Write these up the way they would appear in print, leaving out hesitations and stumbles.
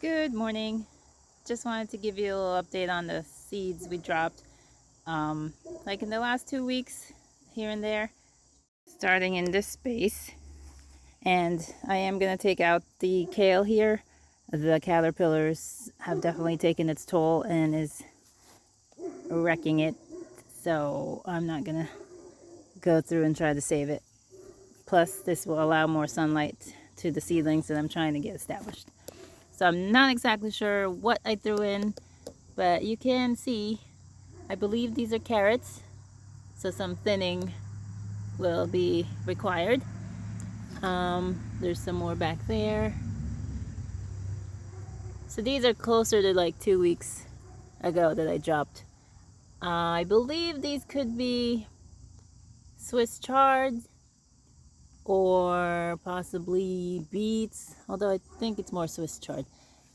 Good morning. Just wanted to give you a little update on the seeds we dropped. Like in the last 2 weeks, here and there, starting in this space. And I am going to take out the kale here. The caterpillars have definitely taken its toll and is wrecking it. So I'm not going to go through and try to save it. Plus, this will allow more sunlight to the seedlings that I'm trying to get established. So I'm not exactly sure what I threw in, but you can see, I believe these are carrots, so some thinning will be required. There's some more back there. So these are closer to like 2 weeks ago that I dropped. I believe these could be Swiss chard or possibly beets, although I think it's more Swiss chard.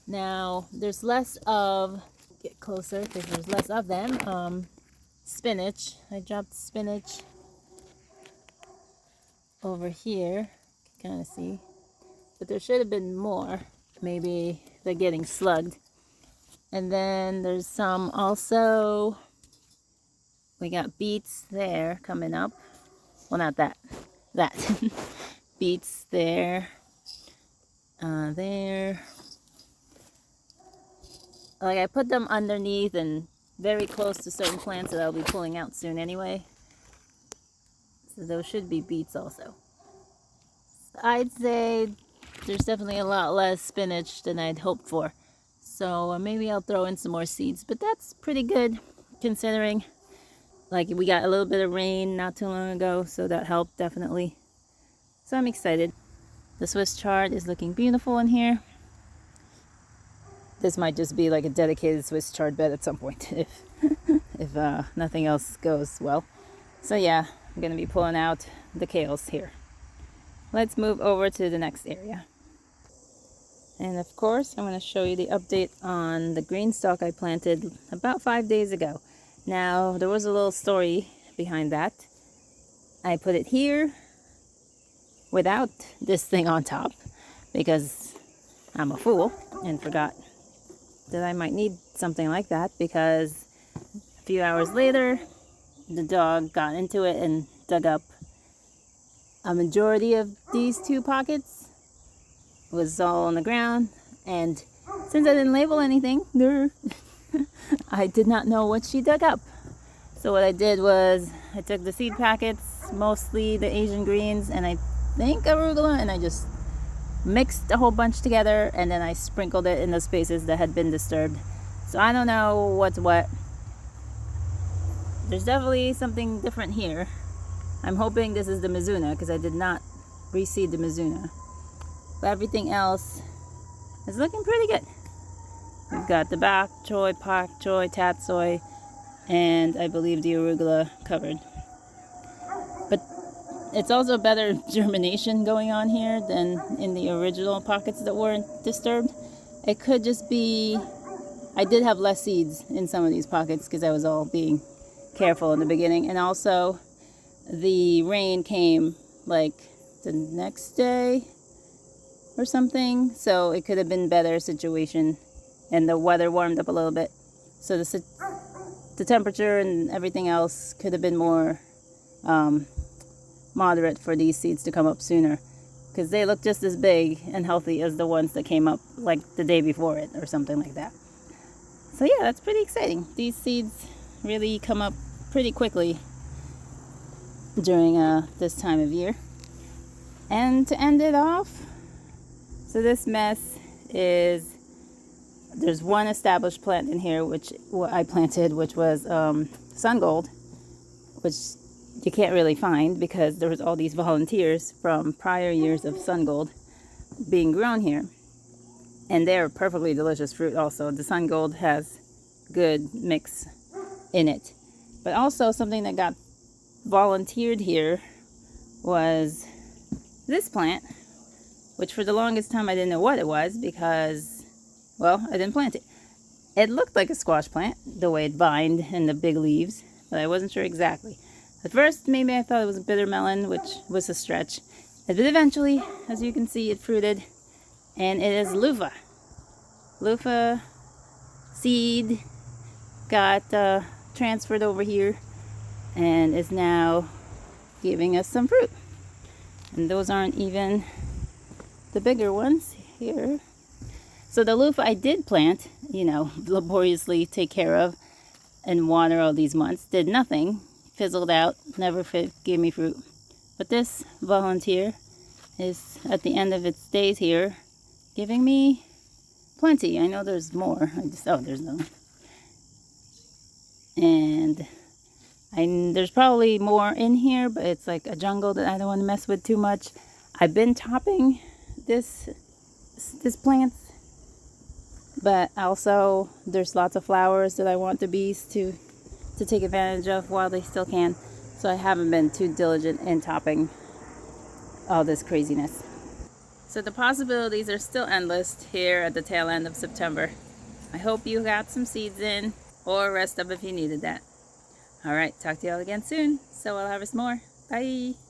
Now there's less of, get closer because there's less of them. Spinach, I dropped spinach over here, you can kind of see, but there should have been more. Maybe they're getting slugged. And then there's some also, we got beets there coming up. Well, not that beets there, there. Like I put them underneath and very close to certain plants that I'll be pulling out soon anyway. So those should be beets also. I'd say there's definitely a lot less spinach than I'd hoped for. So maybe I'll throw in some more seeds, but that's pretty good considering like we got a little bit of rain not too long ago, so that helped definitely. So I'm excited. The Swiss chard is looking beautiful in here. This might just be like a dedicated Swiss chard bed at some point if nothing else goes well. So yeah, I'm gonna be pulling out the kales here. Let's move over to the next area. And of course, I'm going to show you the update on the green stalk I planted about 5 days ago. Now, there was a little story behind that. I put it here without this thing on top because I'm a fool and forgot that I might need something like that, because a few hours later, the dog got into it and dug up a majority of these 2 pockets. Was all on the ground, and since I didn't label anything, I did not know what she dug up. So what I did was I took the seed packets, mostly the Asian greens, and I think arugula, and I just mixed a whole bunch together, and then I sprinkled it in the spaces that had been disturbed. So I don't know what's what. There's definitely something different here. I'm hoping this is the Mizuna, because I did not reseed the Mizuna. But everything else is looking pretty good. We've got the bok choy, pak choy, tatsoi, and I believe the arugula covered. But it's also better germination going on here than in the original pockets that weren't disturbed. It could just be, I did have less seeds in some of these pockets because I was all being careful in the beginning. And also the rain came like the next day or something, so it could have been better situation, and the weather warmed up a little bit, so the temperature and everything else could have been more moderate for these seeds to come up sooner, because they look just as big and healthy as the ones that came up like the day before it or something like that. So yeah, that's pretty exciting. These seeds really come up pretty quickly during this time of year. And to end it off, so this mess is, there's one established plant in here which I planted, which was sun gold, which you can't really find because there was all these volunteers from prior years of sun gold being grown here, and they're perfectly delicious fruit. Also, the sun gold has good mix in it. But also something that got volunteered here was this plant, which for the longest time I didn't know what it was because, well, I didn't plant it. It looked like a squash plant, the way it vined and the big leaves, but I wasn't sure exactly. At first, maybe I thought it was a bitter melon, which was a stretch. But eventually, as you can see, it fruited, and it is loofah. loofah seed got transferred over here and is now giving us some fruit. And those aren't even the bigger ones here. So the loofah I did plant, you know, laboriously take care of and water all these months, did nothing, fizzled out, never gave me fruit. But this volunteer is at the end of its days here, giving me plenty. I know there's more. There's none. And there's probably more in here, but it's like a jungle that I don't want to mess with too much. I've been topping this plant, but also there's lots of flowers that I want the bees to take advantage of while they still can. So I haven't been too diligent in topping all this craziness. So the possibilities are still endless here at the tail end of September. I hope you got some seeds in, or rest up if you needed that. Alright, talk to y'all again soon. So I'll harvest more. Bye!